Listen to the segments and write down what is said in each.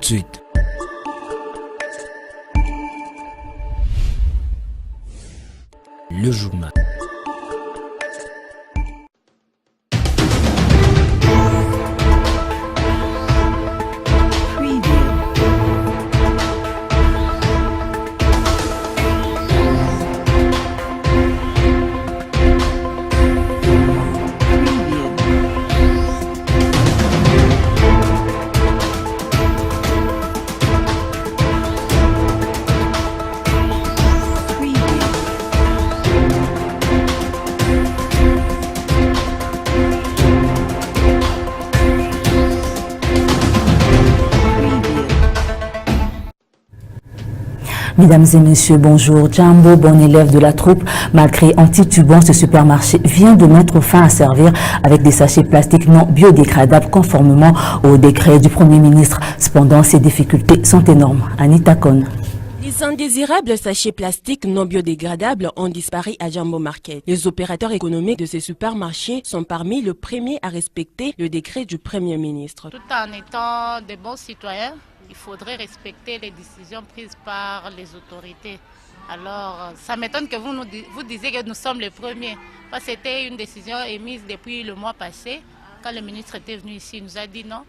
de suite. Le journal. Mesdames et messieurs, bonjour. Jambo, bon élève de la troupe, malgré en titubant, ce supermarché vient de mettre fin à servir avec des sachets plastiques non biodégradables conformément au décret du Premier ministre. Cependant, ces difficultés sont énormes. Anita Kon. Les indésirables sachets plastiques non biodégradables ont disparu à Jambo Market. Les opérateurs économiques de ces supermarchés sont parmi les premiers à respecter le décret du Premier ministre. Tout en étant de bons citoyens, il faudrait respecter les décisions prises par les autorités. Alors, ça m'étonne que vous disiez que nous sommes les premiers. C'était une décision émise depuis le mois passé. Quand le ministre était venu ici, il nous a dit non.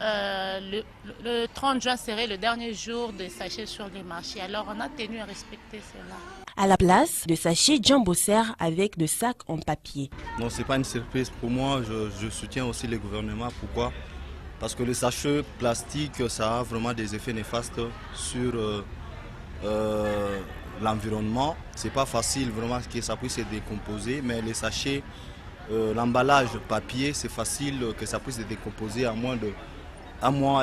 Le 30 juin serait le dernier jour des sachets sur les marchés. Alors, on a tenu à respecter cela. À la place de sachets, Jambo sert avec des sacs en papier. Non, ce n'est pas une surprise pour moi. Je soutiens aussi le gouvernement. Pourquoi ? Parce que le sachet plastique, ça a vraiment des effets néfastes sur l'environnement. C'est pas facile vraiment que ça puisse se décomposer, mais les sachets, l'emballage papier, c'est facile que ça puisse se décomposer à moins de 1 mois,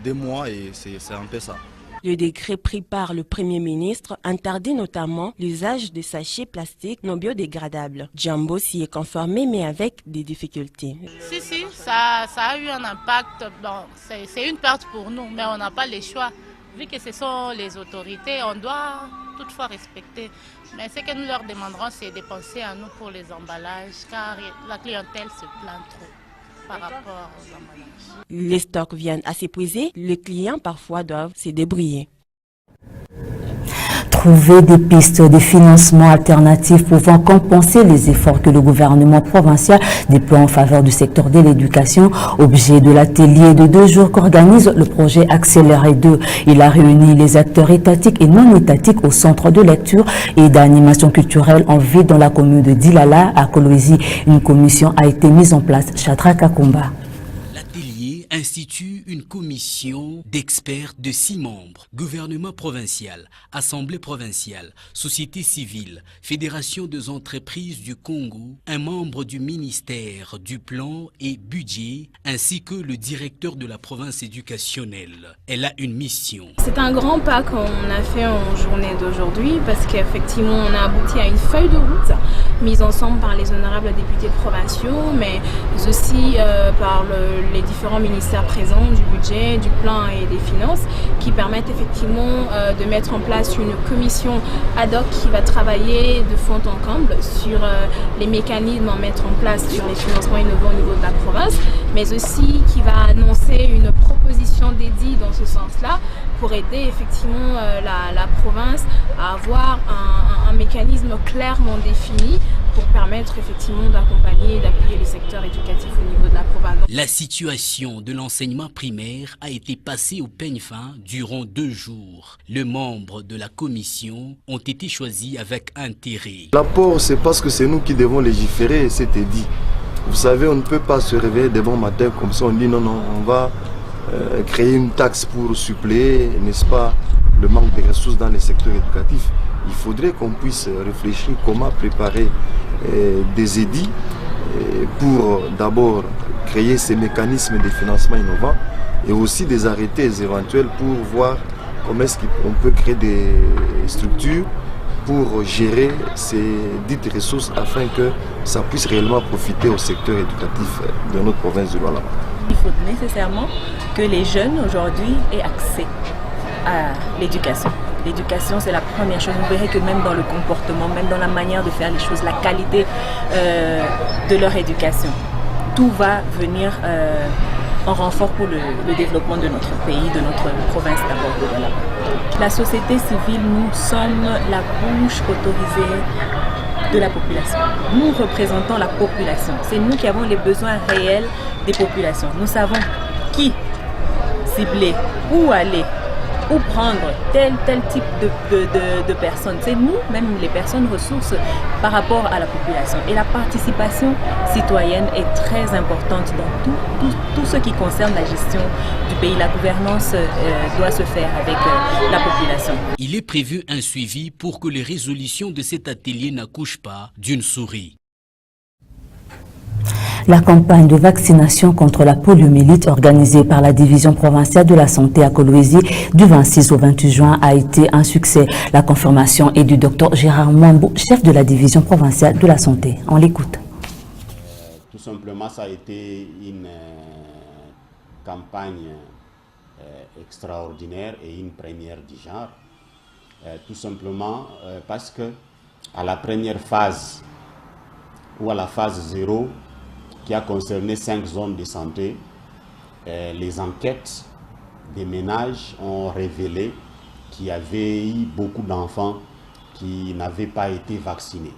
2 mois, et c'est un peu ça. Le décret pris par le Premier ministre interdit notamment l'usage de sachets plastiques non biodégradables. Jambo s'y est conformé, mais avec des difficultés. Si, ça a eu un impact. Bon, c'est une perte pour nous, mais on n'a pas le choix. Vu que ce sont les autorités, on doit toutefois respecter. Mais ce que nous leur demanderons, c'est de penser à nous pour les emballages, car la clientèle se plaint trop par rapport aux emballages. Les stocks viennent à s'épuiser, les clients parfois doivent se débrouiller. Trouver des pistes de financement alternatifs pouvant compenser les efforts que le gouvernement provincial déploie en faveur du secteur de l'éducation. Objet de l'atelier de 2 jours qu'organise le projet Accéléré 2. Il a réuni les acteurs étatiques et non étatiques au centre de lecture et d'animation culturelle en ville dans la commune de Dilala à Kolwezi. Une commission a été mise en place. Chatra Kakumba institue une commission d'experts de 6 membres, gouvernement provincial, assemblée provinciale, société civile, fédération des entreprises du Congo, un membre du ministère du plan et budget, ainsi que le directeur de la province éducationnelle. Elle a une mission. C'est un grand pas qu'on a fait en journée d'aujourd'hui parce qu'effectivement on a abouti à une feuille de route mise ensemble par les honorables députés provinciaux, mais aussi par les différents ministères présents du budget, du plan et des finances, qui permettent effectivement de mettre en place une commission ad hoc qui va travailler de fond en comble sur les mécanismes à mettre en place sur les financements innovants au niveau de la province, mais aussi qui va annoncer une proposition dédiée dans ce sens-là pour aider effectivement la province à avoir un mécanisme clairement défini pour permettre effectivement d'accompagner et d'appuyer le secteur éducatif au niveau de la province. La situation de l'enseignement primaire a été passée au peigne fin durant 2 jours. Les membres de la commission ont été choisis avec intérêt. L'apport, c'est parce que c'est nous qui devons légiférer, c'était dit. Vous savez, on ne peut pas se réveiller des bons matins comme ça, on dit non, on va créer une taxe pour suppléer, n'est-ce pas, le manque de ressources dans les secteurs éducatifs. Il faudrait qu'on puisse réfléchir comment préparer des édits pour d'abord créer ces mécanismes de financement innovants et aussi des arrêtés éventuels pour voir comment est-ce qu'on peut créer des structures pour gérer ces dites ressources afin que ça puisse réellement profiter au secteur éducatif de notre province de Lualaba. Il faut nécessairement que les jeunes aujourd'hui aient accès à l'éducation. L'éducation, c'est la première chose. Vous verrez que même dans le comportement, même dans la manière de faire les choses, la qualité de leur éducation, tout va venir un renfort pour le développement de notre pays, de notre province d'abord de Douala. La société civile, nous sommes la bouche autorisée de la population. Nous représentons la population. C'est nous qui avons les besoins réels des populations. Nous savons qui cibler, où aller, où prendre tel type de personnes. C'est nous, même les personnes ressources par rapport à la population. Et la participation citoyenne est très importante dans tout ce qui concerne la gestion du pays. La gouvernance doit se faire avec la population. Il est prévu un suivi pour que les résolutions de cet atelier n'accouchent pas d'une souris. La campagne de vaccination contre la poliomyélite organisée par la division provinciale de la santé à Kolwezi du 26 au 28 juin a été un succès. La confirmation est du docteur Gérard Mwambou, chef de la division provinciale de la santé. On l'écoute. Tout simplement, ça a été une campagne extraordinaire et une première du genre. Tout simplement parce que à la première phase ou à la phase 0, qui a concerné 5 zones de santé, les enquêtes des ménages ont révélé qu'il y avait eu beaucoup d'enfants qui n'avaient pas été vaccinés.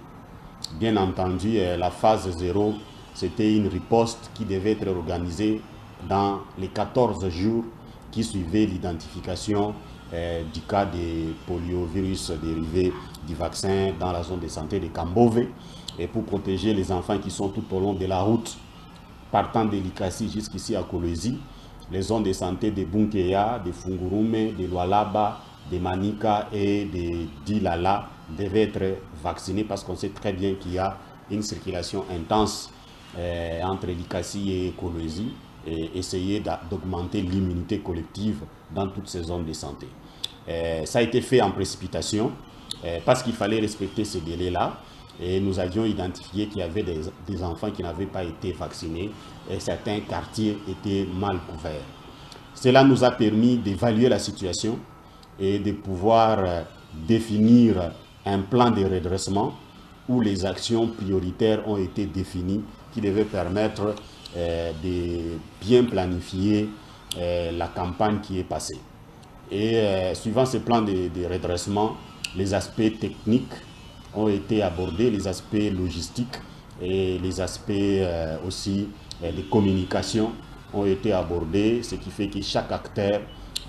Bien entendu, la phase 0, c'était une riposte qui devait être organisée dans les 14 jours qui suivaient l'identification du cas de poliovirus dérivé du vaccin dans la zone de santé de Kambove, et pour protéger les enfants qui sont tout au long de la route partant de Likasi jusqu'ici à Kolwezi. Les zones de santé de Bunkeya, de Fungurume, de Lualaba, de Manika et de Dilala devaient être vaccinées parce qu'on sait très bien qu'il y a une circulation intense entre Likasi et Kolwezi, et essayer d'augmenter l'immunité collective dans toutes ces zones de santé. Ça a été fait en précipitation parce qu'il fallait respecter ces délais-là. Et nous avions identifié qu'il y avait des enfants qui n'avaient pas été vaccinés et certains quartiers étaient mal couverts. Cela nous a permis d'évaluer la situation et de pouvoir définir un plan de redressement où les actions prioritaires ont été définies qui devaient permettre de bien planifier la campagne qui est passée. Et suivant ce plan de redressement, les aspects techniques ont été abordés, les aspects logistiques et les aspects aussi de communication ont été abordés, ce qui fait que chaque acteur,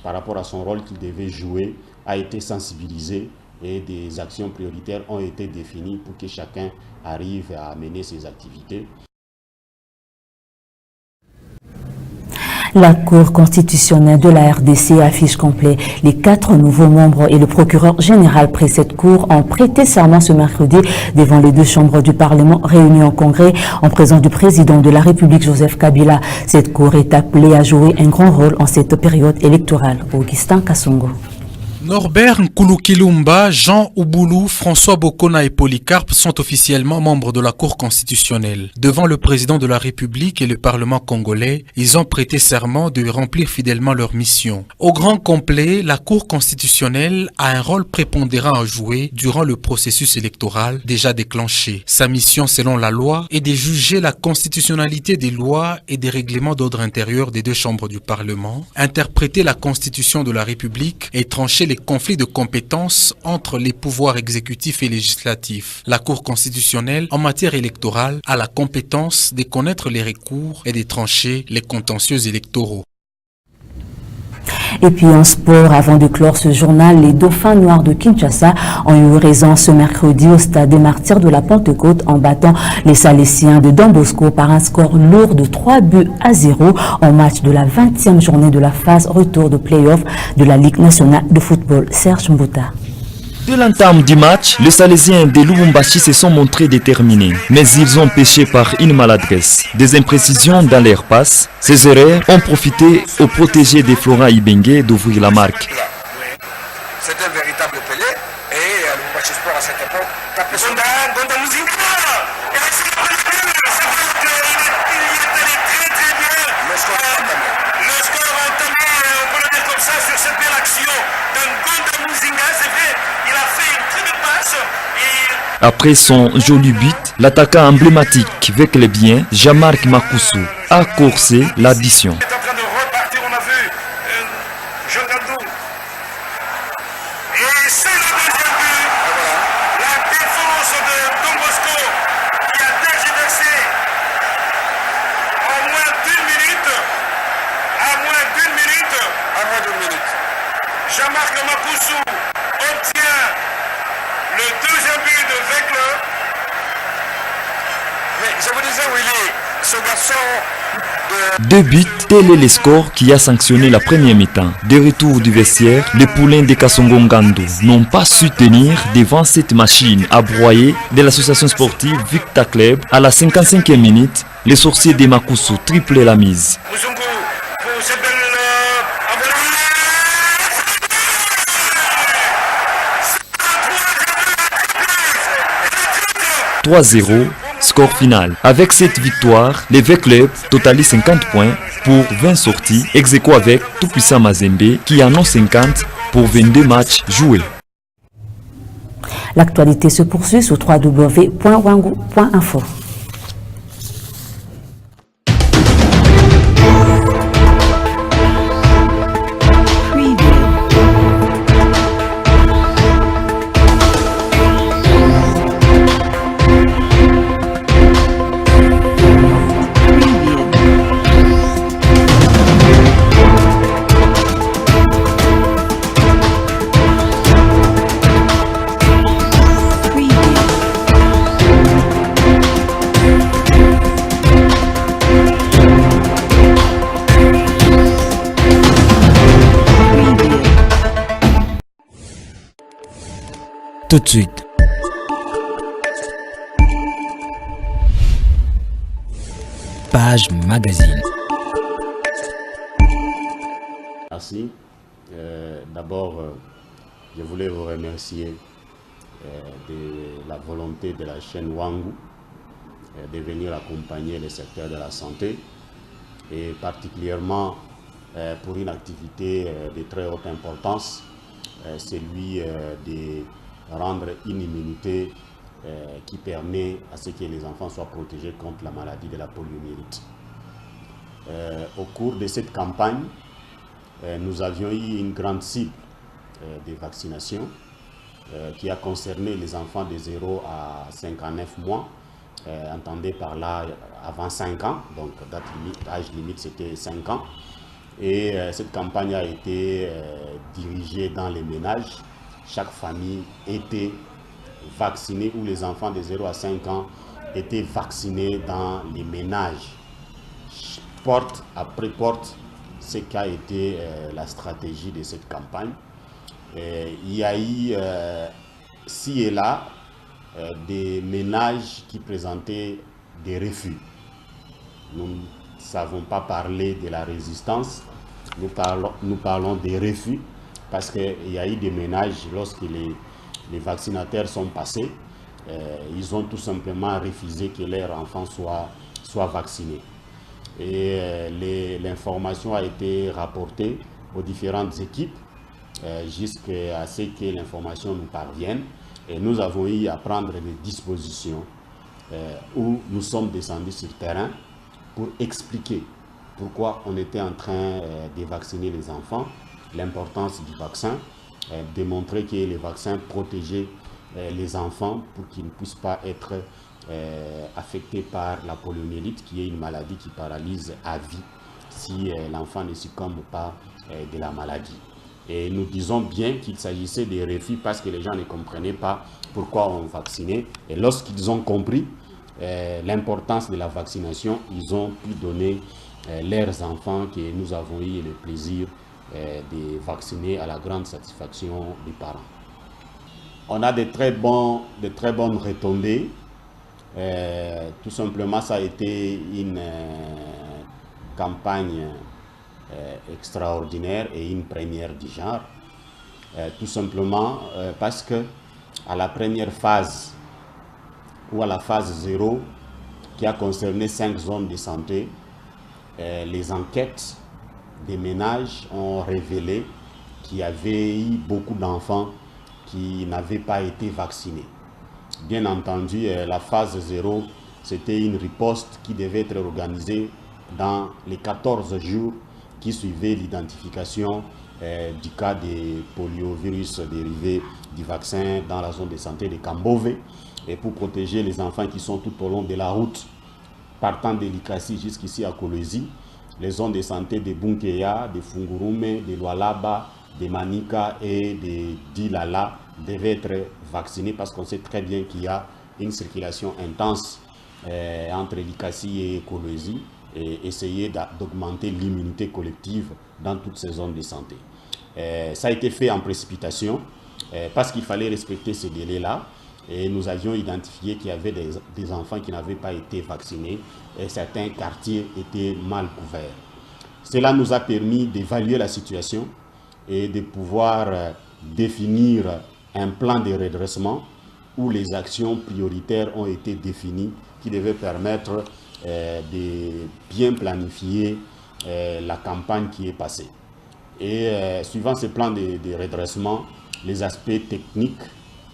par rapport à son rôle qu'il devait jouer, a été sensibilisé et des actions prioritaires ont été définies pour que chacun arrive à mener ses activités. La Cour constitutionnelle de la RDC affiche complet. Les 4 nouveaux membres et le procureur général près cette Cour ont prêté serment ce mercredi devant les 2 chambres du Parlement réunies en congrès en présence du président de la République Joseph Kabila. Cette Cour est appelée à jouer un grand rôle en cette période électorale. Augustin Kassongo. Norbert Nkulu-Kilumba, Jean Ouboulou, François Bokona et Polycarpe sont officiellement membres de la Cour constitutionnelle. Devant le président de la République et le Parlement congolais, ils ont prêté serment de remplir fidèlement leur mission. Au grand complet, la Cour constitutionnelle a un rôle prépondérant à jouer durant le processus électoral déjà déclenché. Sa mission, selon la loi, est de juger la constitutionnalité des lois et des règlements d'ordre intérieur des 2 chambres du Parlement, interpréter la Constitution de la République et trancher les conflits de compétences entre les pouvoirs exécutifs et législatifs. La Cour constitutionnelle, en matière électorale, a la compétence de connaître les recours et de trancher les contentieux électoraux. Et puis en sport, avant de clore ce journal, les Dauphins Noirs de Kinshasa ont eu raison ce mercredi au stade des Martyrs de la Pentecôte en battant les Salésiens de Don Bosco par un score lourd de 3-0 en match de la 20e journée de la phase retour de play-off de la Ligue nationale de football. Serge Mbouta. Dès l'entame du match, les Salésiens de Lubumbashi se sont montrés déterminés, mais ils ont péché par une maladresse. Des imprécisions dans leurs passes, ces erreurs ont profité aux protégés de Florent Ibenge d'ouvrir la marque. C'est un véritable Pelé, et Lubumbashi Sport à cette époque, le score entamé, on peut le dire comme ça, sur cette belle action d'un Gonda Muzinga, c'est vrai, il a fait une très belle passe. Après son joli but, l'attaquant emblématique avec les biens, Jean-Marc Makousou, a coursé l'addition. Il est en train de Bandung. Et c'est le deuxième but. La défense de Don Bosco qui a tergiversé en moins d'une minute. À moins d'une minute. Jean-Marc Mapoussou obtient le deuxième but de Vekle. Mais je vous disais, Willy, ce garçon... 2 buts, tel est le score qui a sanctionné la première mi-temps. De retour du vestiaire, les poulains de Kasongo-Ngando n'ont pas su tenir devant cette machine à broyer de l'association sportive Victa Club. À la 55e minute, les sorciers de Makusu triplent la mise. 3-0, score final. Avec cette victoire, les V-Clubs totalisent 50 points pour 20 sorties, ex aequo avec Tout-Puissant Mazembe qui en ont 50 pour 22 matchs joués. L'actualité se poursuit sur www.wangu.info. Tout de suite. Page magazine. Merci. D'abord, je voulais vous remercier de la volonté de la chaîne Wangu de venir accompagner le secteur de la santé et particulièrement pour une activité de très haute importance, celui de rendre une immunité qui permet à ce que les enfants soient protégés contre la maladie de la poliomyélite. Au cours de cette campagne, nous avions eu une grande cible de vaccination qui a concerné les enfants de 0 à 59 mois, entendez par là avant 5 ans, donc âge limite c'était 5 ans. Et cette campagne a été dirigée dans les ménages. Chaque famille était vaccinée, ou les enfants de 0 à 5 ans étaient vaccinés dans les ménages. Porte après porte, ce qu'a été la stratégie de cette campagne. Il y a eu ci et là des ménages qui présentaient des refus. Nous ne savons pas parler de la résistance, nous parlons des refus. Parce qu'il y a eu des ménages, lorsque les vaccinateurs sont passés, ils ont tout simplement refusé que leurs enfants soient vaccinés. Et l'information a été rapportée aux différentes équipes jusqu'à ce que l'information nous parvienne. Et nous avons eu à prendre des dispositions où nous sommes descendus sur le terrain pour expliquer pourquoi on était en train de vacciner les enfants, l'importance du vaccin, démontrer que les vaccins protégeaient les enfants pour qu'ils ne puissent pas être affectés par la poliomyélite, qui est une maladie qui paralyse à vie si l'enfant ne succombe pas de la maladie. Et nous disons bien qu'il s'agissait des refus parce que les gens ne comprenaient pas pourquoi on vaccinait. Et lorsqu'ils ont compris l'importance de la vaccination, ils ont pu donner leurs enfants que nous avons eu le plaisir de vacciner à la grande satisfaction des parents. On a de très bonnes retombées. Tout simplement, ça a été une campagne extraordinaire et une première du genre. Tout simplement parce que à la première phase ou à la phase 0 qui a concerné 5 zones de santé, les enquêtes des ménages ont révélé qu'il y avait eu beaucoup d'enfants qui n'avaient pas été vaccinés. Bien entendu, la phase 0, c'était une riposte qui devait être organisée dans les 14 jours qui suivaient l'identification du cas des poliovirus dérivés du vaccin dans la zone de santé de Kambove, et pour protéger les enfants qui sont tout au long de la route partant de Likasi jusqu'ici à Kolwezi. Les zones de santé de Bunkeya, de Fungurume, de Lualaba, de Manika et de Dilala devaient être vaccinées parce qu'on sait très bien qu'il y a une circulation intense entre Likasi et Kolwezi, et essayer d'augmenter l'immunité collective dans toutes ces zones de santé. Ça a été fait en précipitation parce qu'il fallait respecter ces délais-là, et nous avions identifié qu'il y avait des enfants qui n'avaient pas été vaccinés et certains quartiers étaient mal couverts. Cela nous a permis d'évaluer la situation et de pouvoir définir un plan de redressement où les actions prioritaires ont été définies qui devaient permettre de bien planifier la campagne qui est passée. Et suivant ce plan de redressement, les aspects techniques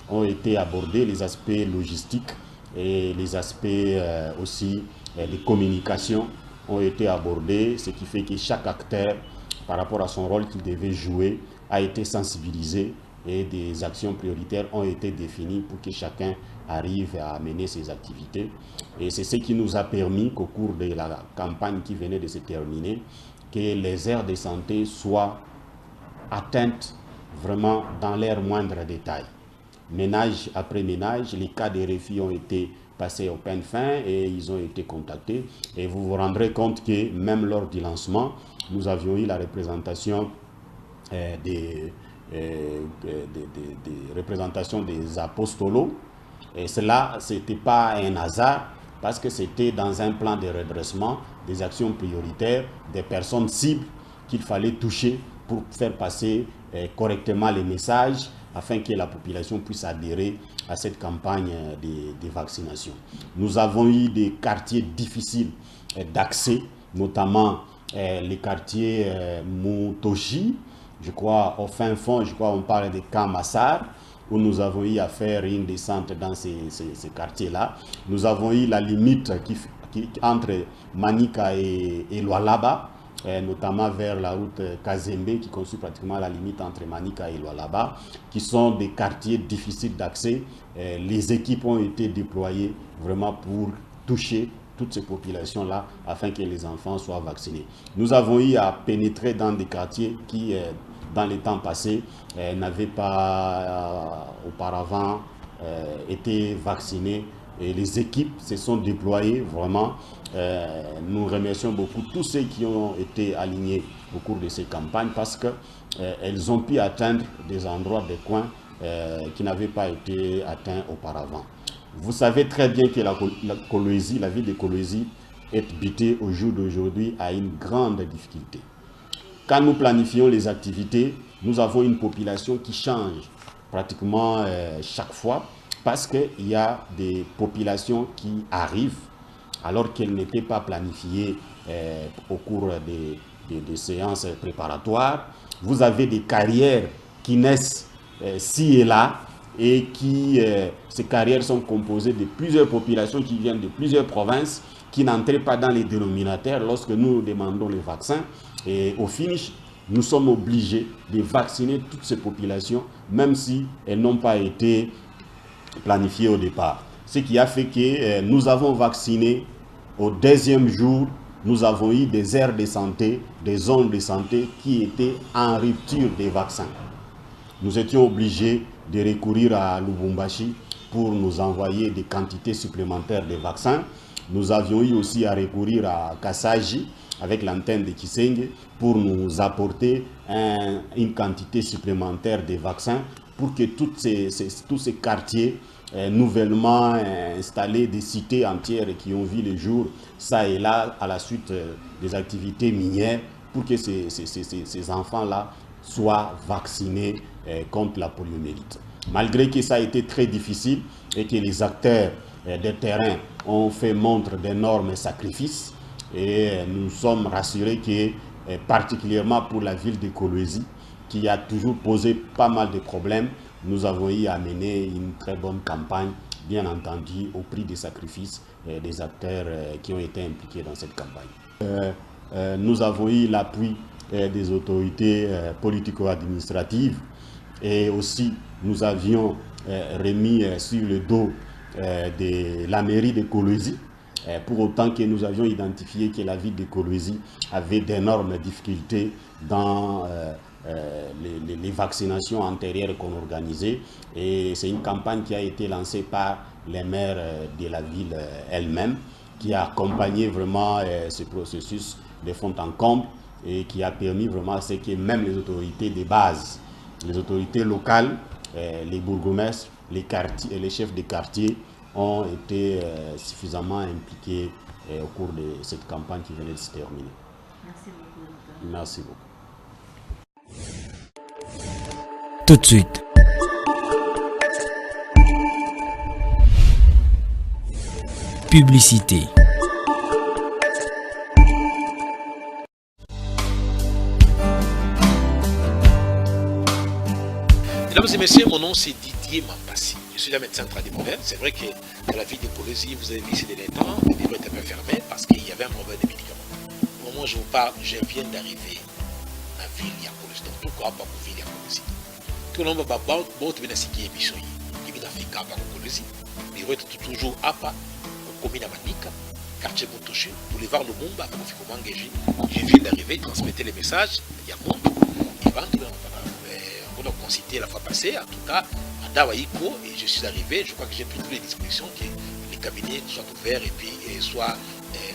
ont été abordés, les aspects logistiques et les aspects aussi de communication ont été abordés, ce qui fait que chaque acteur, par rapport à son rôle qu'il devait jouer, a été sensibilisé et des actions prioritaires ont été définies pour que chacun arrive à mener ses activités. Et c'est ce qui nous a permis qu'au cours de la campagne qui venait de se terminer, que les aires de santé soient atteintes vraiment dans leurs moindres détails. Ménage après ménage, les cas de refus ont été passés au peigne fin et ils ont été contactés. Et vous vous rendrez compte que même lors du lancement, nous avions eu la représentation des représentations des apostolos. Et cela, ce n'était pas un hasard parce que c'était dans un plan de redressement des actions prioritaires, des personnes cibles qu'il fallait toucher pour faire passer correctement les messages afin que la population puisse adhérer à cette campagne de vaccination. Nous avons eu des quartiers difficiles d'accès, notamment les quartiers Moutoshi, je crois au fin fond, je crois on parle de Kamassar, où nous avons eu à faire une descente dans ces quartiers-là. Nous avons eu la limite entre Manika et Lualaba, notamment vers la route Kazembe, qui constitue pratiquement la limite entre Manika et Lualaba, qui sont des quartiers difficiles d'accès. Les équipes ont été déployées vraiment pour toucher toutes ces populations-là afin que les enfants soient vaccinés. Nous avons eu à pénétrer dans des quartiers qui, dans les temps passés, n'avaient pas auparavant été vaccinés. Et les équipes se sont déployées vraiment. Nous remercions beaucoup tous ceux qui ont été alignés au cours de ces campagnes parce qu'elles ont pu atteindre des endroits, des coins qui n'avaient pas été atteints auparavant. Vous savez très bien que la ville de Kolwezi est butée au jour d'aujourd'hui à une grande difficulté. Quand nous planifions les activités, nous avons une population qui change pratiquement chaque fois parce qu'il y a des populations qui arrivent alors qu'elles n'étaient pas planifiées au cours des séances préparatoires. Vous avez des carrières qui naissent ci et là et qui, ces carrières sont composées de plusieurs populations qui viennent de plusieurs provinces qui n'entraient pas dans les dénominateurs lorsque nous demandons les vaccins. Et au finish, nous sommes obligés de vacciner toutes ces populations, même si elles n'ont pas été planifiées au départ. Ce qui a fait que nous avons vacciné au deuxième jour, nous avons eu des aires de santé, des zones de santé qui étaient en rupture des vaccins. Nous étions obligés de recourir à Lubumbashi pour nous envoyer des quantités supplémentaires de vaccins. Nous avions eu aussi à recourir à Kasaji avec l'antenne de Kisenge pour nous apporter une quantité supplémentaire de vaccins pour que tous ces quartiers nouvellement installés, des cités entières qui ont vu le jour, ça et là, à la suite des activités minières, pour que ces enfants-là soient vaccinés contre la poliomyélite. Malgré que ça a été très difficile et que les acteurs des terrains ont fait montre d'énormes sacrifices, et nous sommes rassurés que, particulièrement pour la ville de Kolwezi, qui a toujours posé pas mal de problèmes, nous avons eu à mener une très bonne campagne, bien entendu, au prix des sacrifices des acteurs qui ont été impliqués dans cette campagne. Nous avons eu l'appui des autorités politico-administratives. Et aussi, nous avions remis sur le dos de la mairie de Kolwezi, pour autant que nous avions identifié que la ville de Kolwezi avait d'énormes difficultés dans les vaccinations antérieures qu'on organisait. Et c'est une campagne qui a été lancée par les maires de la ville elle-même, qui a accompagné vraiment ce processus de fond en comble et qui a permis vraiment à ce que même les autorités de base, les autorités locales, les bourgmestres, les quartiers et les chefs de quartier ont été suffisamment impliqués au cours de cette campagne qui venait de se terminer. Merci beaucoup. Merci beaucoup. Tout de suite. Publicité. Mesdames et messieurs, mon nom c'est Didier Mampassi. Je suis un médecin traditionnel. C'est vrai que dans la ville de Kolwezi, vous avez vu ces derniers temps, les bureaux étaient un peu fermés parce qu'il y avait un problème de médicaments. Au moment où je vous parle, je viens d'arriver à la ville de Kolwezi. Donc, tout le monde va à ville de Kolwezi. Tout le monde va à la ville de Kolwezi. Il y a Kolwezi. Les bureaux étaient toujours à pas au commune Manika, quartier Motoshi, boulevard Lumumba, je viens d'arriver, transmettez les messages, il y a monde. On a consulté la fois passée, en tout cas, à Dawaïko, et je suis arrivé, je crois que j'ai pris toutes les dispositions, que les cabinets soient ouverts et puis soient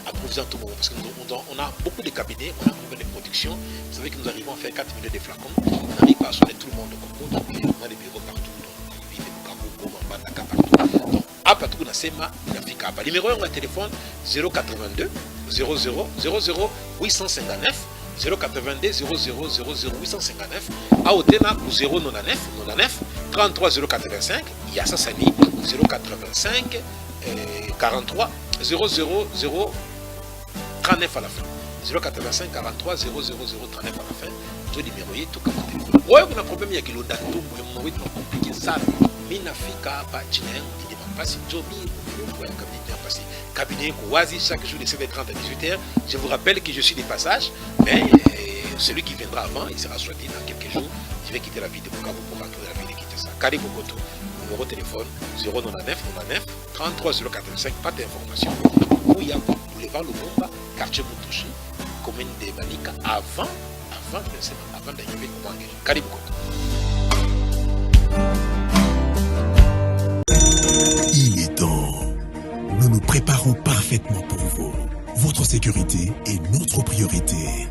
approuvés en tout moment. Parce qu'on a beaucoup de cabinets, on a beaucoup de production. Vous savez que nous arrivons à faire 4 millions de flacons, on n'arrive pas à soigner tout le monde au Congo, donc on a des bureaux partout, donc il y a des bureaux partout. Donc, à Patou Nasema, il a fait Kapa. Numéro 1, on a téléphone 082 00 00 859. 082 00 00 859 à Otena 099 99 33 085 Yassa Sani 085 43 00 0 39 à la fin 085 43 00 039 à la fin tout numéro tout comme téléphone. Ouais, on a un problème il y a que l'audato moi oui compliqué ça mina fika pa chinen il est pas si jomi pour un cabinet passé cabinet Kouazi chaque jour de 7h30 à 18h. Je vous rappelle que je suis des passages, mais celui qui viendra avant, il sera choisi dans quelques jours. Je vais quitter la ville de Bukavu pour rentrer dans la ville de Kinshasa. Kari Bokoto, numéro de téléphone 099 99 33 085, pas d'information. Ouya, boulevard Lumumba, quartier Motoshi, commune de Manika, avant d'arriver au Mangé. Kari Bokoto. Il est temps. Nous nous préparons parfaitement pour vous. Votre sécurité est notre priorité.